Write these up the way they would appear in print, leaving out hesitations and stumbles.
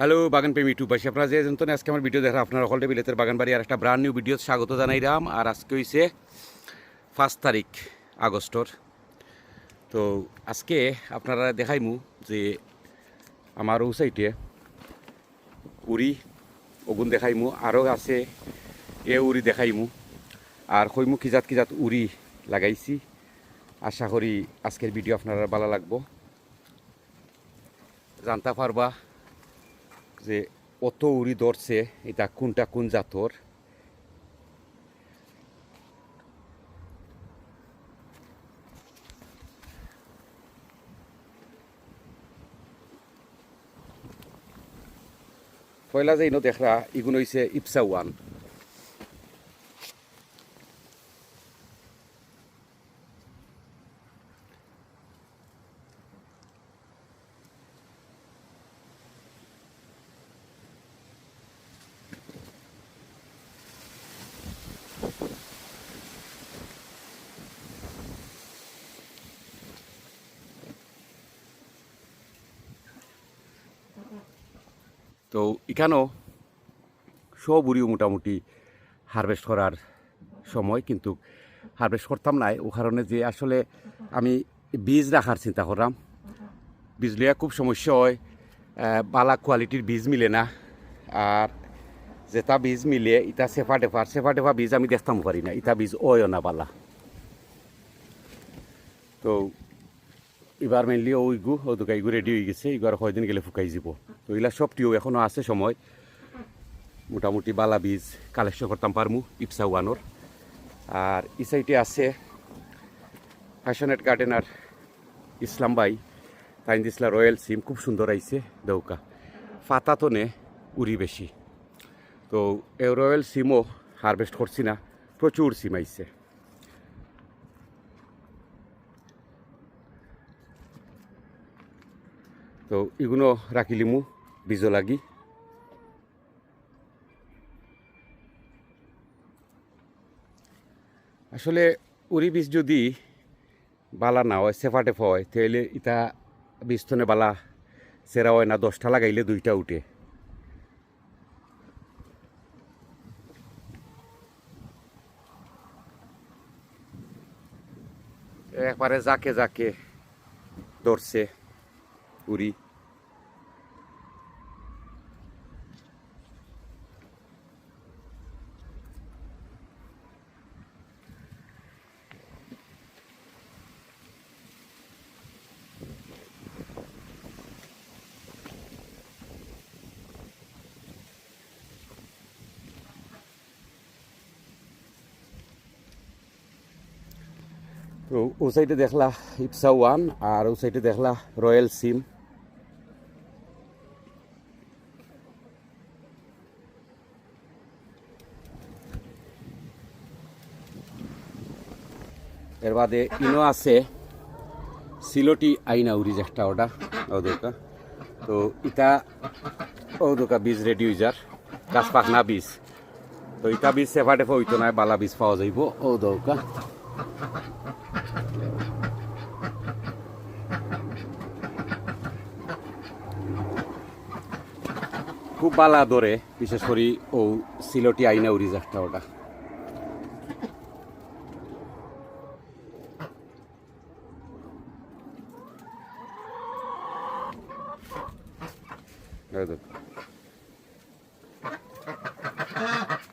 Hello বাগান প্রেমী ইউটিউবাসী আপনারা যে জানতেন আজকে আমার ভিডিও দেখা আপনারা সকলটা বিলেতের বাগান বাড়ি আর একটা ব্রান্ড নিউ ভিডিও স্বাগত জানাইলাম। আর আজকে হইছে 5 তারিখ আগস্টর। তো আজকে আপনারা দেখাইমু যে আমার ও সাইটে উড়ি ওগুন দেখাইমু, আরও আছে এ উড়ি দেখাইমু, আর কইমু কি জাত উড়ি লাগাইছি। আশা করি আজকের ভিডিও আপনারা ভালো লাগবো, জানতে পারবা যে অত উড়ি ধরছে এটা কোনটা কোন জাতর। পয়লা যে ইনো দেখরা ইগুন হইছে ইপসা ওয়ান। তো এখানেও সব উড়িও মোটামুটি হারভেস্ট করার সময়, কিন্তু হারভেস্ট করতাম নাই ও কারণে যে আসলে আমি বীজ রাখার চিন্তা করলাম। বীজ লইয়া খুব সমস্যা হয়, বালা কোয়ালিটির বীজ মিলে না, আর যেটা বীজ মিলে ইটা সেফা টেফা বীজ আমি দেখতাম পারি না, ইটা বীজ ওয় না বালা। তো এবার মেনলি ওইগু ও দোকাইগু রেডি হয়ে গেছে, এবার কয়দিন গেলে ফুকাই যাব। তো এগুলা সব টিও এখনও আছে সময়, মোটামুটি বালা বীজ কালেকশন করতাম পারমু ইপসা ওয়ানোর। আর এই সাইডে আছে ফ্যাশনেট গার্ডেনার ইসলাম ভাই, তাই দিসলা রয়্যাল সিম, খুব সুন্দর আইছে দৌকা, ফাতা তো নে উড়ি বেশি। তো এই রয়্যাল সিমও হারভেস্ট করছি না, প্রচুর সিম আইছে। তো এগুলো রাখিলিমু বীজ লাগি। আসলে উড়ি বীজ যদি বালা না হয় সেফা টেফা হয় তাহলে ইটা বীজতনে বালা সেরা হয় না, 10টা লাগাইলে 2টা উঠে। একবারে জাকে জাকে ধরছে উড়ি। তো ও সাইডে দেখলা ইপসা ওয়ান, আর ও সাইডে দেখলা রয়্যাল সিম। এর বাদে ইনো আছে সিলোটি আইনা উড়ি একটা ওটা ও দোকা। তো ইটা ও দোকা বীজ রেডি হয়ে যার, গাছ পাক না বীজ। তো ইটা বীজ সেফা টেফা হইতো না, বালা বীজ পাওয়া যাইব ও দৌকা। খুব বালা ধরে, বিশেষ করে ও সিলোটি আইনা উড়ি একটা ওটা।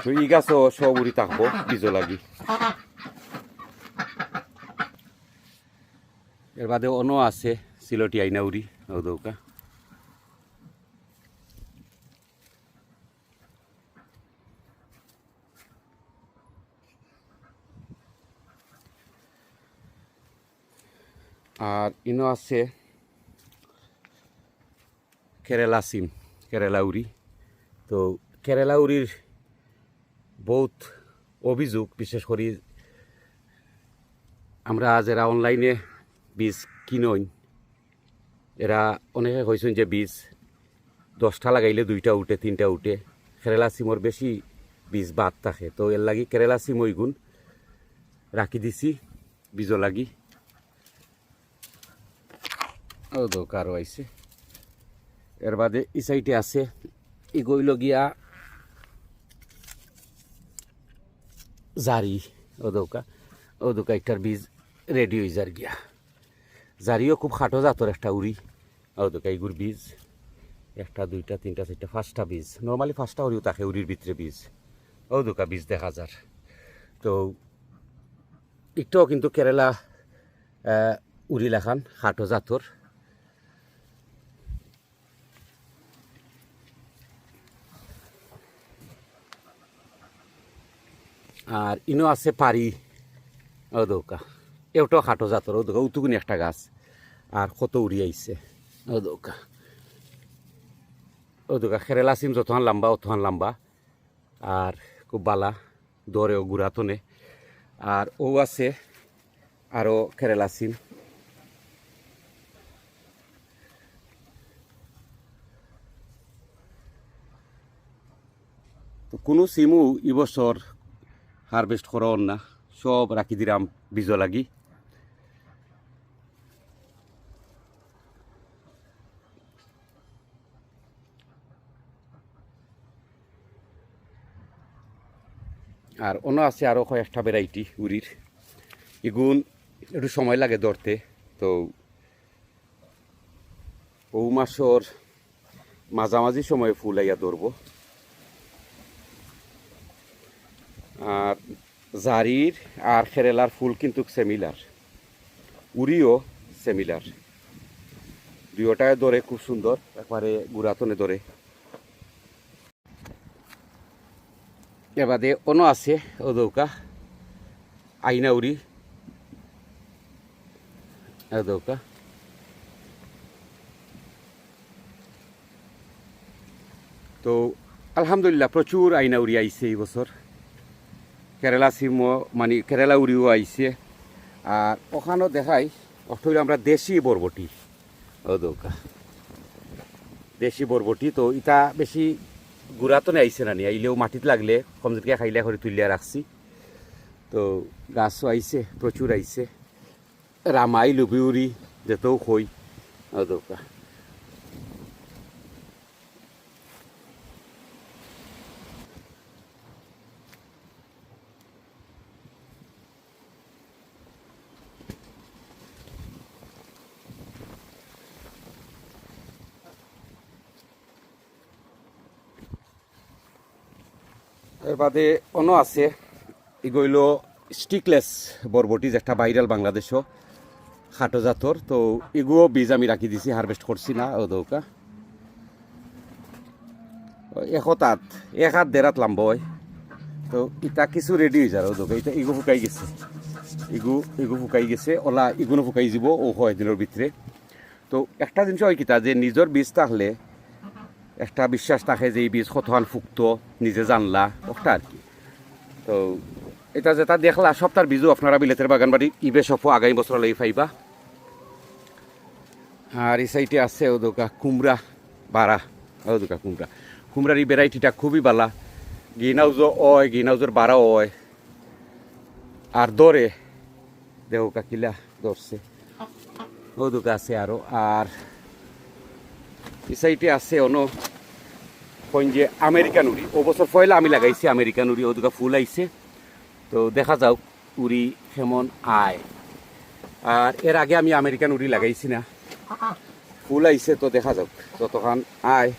তো ই গাছও সব উড়ি থাকবো বীজ লাগি। এর বাদে অন্য আছে সিলোটি আইনা উড়ি ও দৌকা। আর ইনো আছে কেরালা সিম, কেরালা উড়ি। তো কেরালা উড়ির বহুত অভিযোগ, বিশেষ করে আমরা যারা অনলাইনে বীজ কিনই, এরা অনেকে কইছেন যে বীজ 10টা লাগাইলে 2টা উঠে 3টা উঠে। কেরালা সিমর বেশি বীজ বাদ থাকে, তো এর লাগি কেরালা সিম ওইগুন রাখি দিছি বীজ লাগি। ও দোকারও আইছে। এর বাদে এই সাইডে আছে ইগইল গিয়া জারি ওদৌকা একটার বীজ রেডি হয়ে যার গিয়া জারিও খুব খাটো জাতর একটা উড়ি ওদৌকা ইগুর বীজ একটা দুইটা তিনটা চারটা পাঁচটা বীজ নর্মালি পাঁচটা উড়িও থাকে উড়ির ভিতরে বীজ ওদৌকা বীজ দেখা যার তো একটাও কিন্তু কেরালা উড়ি লেখান খাটো জাতর আর ইনো আছে পারি ওদৌকা এটাও খাটো জাতর ওদৌকা উতুকুনি একটা গাছ আর কত উড়ি আইছে ওদৌকা কেরালা সিম যতক্ষণ লম্বা অতক্ষণ লম্বা আর খুব বালা দরেও গুড়াতনে আর ও আছে আরও কেরালা সিম তো কোনো সিমও এবছর হারভেস্ট করা না সব রাখি দিলাম বীজ লাগি আর অন্য আছে আরও কয়েকটা ভ্যারাইটি উড়ির এগুন একটু সময় লাগে ধরতে তো ও মাসর মাঝামাঝি সময়ে ফুল আইয়া ধরবো আর জারির আর কেরালার ফুল কিন্তু সিমিলার উড়িও সিমিলার দুইটায় ধরে খুব সুন্দর একবারে গুড়াতনে ধরে এর বাদে অন্য আছে ওদৌকা আইনা উড়ি ওদৌকা তো আলহামদুলিল্লাহ প্রচুর আইনা উড়ি আইছে এই বছর কেরালা সিমও মানে কেরালা উড়িও আইছে আর ওখানেও দেখাই অষ্টই আমরা দেশি বরবটি ওদৌকা দেশি বরবটি তো ইটা বেশি গুড়াতনে আইছে না নি আইলেও মাটিতে লাগলে কম দিকে খাইলে করে তুলিয়া রাখছি তো গাছও আইছে প্রচুর আইছে রামাই লুবিউরি যেতেও খই ওদৌকা এর বাদে অন্য আছে এগুলো স্টিকলেস বরবটি যেটা ভাইরাল বাংলাদেশও খাটো জাতর তো এগুলো বীজ আমি রাখি দিছি হারভেস্ট করছি না ওদৌকা এক হাত দেড় হাত লম্বা হয় তো এটা কিছু রেডি হয়ে যায় ওদৌকা এটা এগু ফুকাই গেছে এগু ফুকাই গেছে ওলা এগুলো ফুকাই যাব ও হয় দিনের ভিতরে তো একটা জিনিস হয় কিতা যে নিজের বীজ থাকলে একটা বিশ্বাস থাকে যে এই বীজ কতখান ফুক্ত নিজে জানলা ওটা আর কি তো এটা যেটা দেখলা সপ্তাহের বীজও আপনারা বিলেতের বাগান বাড়ি ইবে সফো আগামী বছর লাগি পাইবা আর এই সাইডে আছে ওদৌকা কুমড়া বাড়া ওদৌকা কুমড়ার এই ভ্যারাইটিটা খুবই বালা গ্রিন হাউসের বাড়াও হয় আর দরে দেহকা কিলা ধরছে ওদৌকা আছে আরও আর এই সাইডে আছে অন্য যে আমেরিকান উড়ি ও বছর পয়লা আমি লাগাইছি আমেরিকান উড়ি ওদৌকা ফুল আইছে তো দেখা যাও উড়ি কেমন আয় আর এর আগে আমি আমেরিকান উড়ি লাগাইছি না ফুল আইছে তো দেখা যাও যতক্ষণ আয়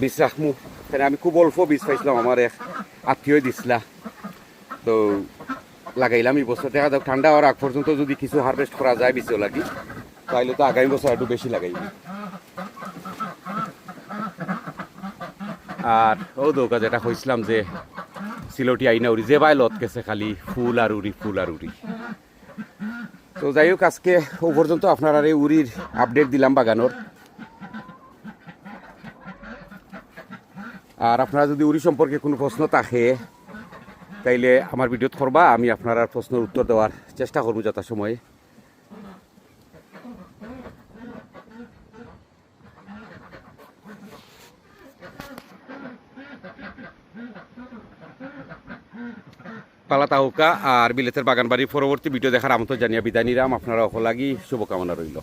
বীজ রাখমু সেখানে আমি খুব অল্প বীজ পাইছিলাম আমার এক আত্মীয় দিছিলা তো লাগাইলাম এই বছর দেখা যাক ঠান্ডা হওয়ার আগ পর্যন্ত যদি কিছু হারভেস্ট করা যায় বীজও লাগি তাহলে তো আগামী বছর একটু বেশি লাগাইবি আর ওদৌকা যেটা কইছিলাম যে সিলটি আইনা উড়ি যে বাই লত গেছে খালি ফুল আর উড়ি তো যাই হোক আজকে ও পর্যন্ত আপনারা এই উড়ির আপডেট দিলাম বাগানোর আর আপনারা যদি উড়ি সম্পর্কে কোনো প্রশ্ন থাকে তাইলে আমার ভিডিওত করবা আমি আপনারা প্রশ্নের উত্তর দেওয়ার চেষ্টা করবো যথাসময়ে পালা তাহুকা আর বিলেতের বাগান বাড়ির পরবর্তী ভিডিও দেখার আমন্ত্রণ জানিয়ে বিদায় নিলাম আপনারা অকল লাগি শুভকামনা রইল।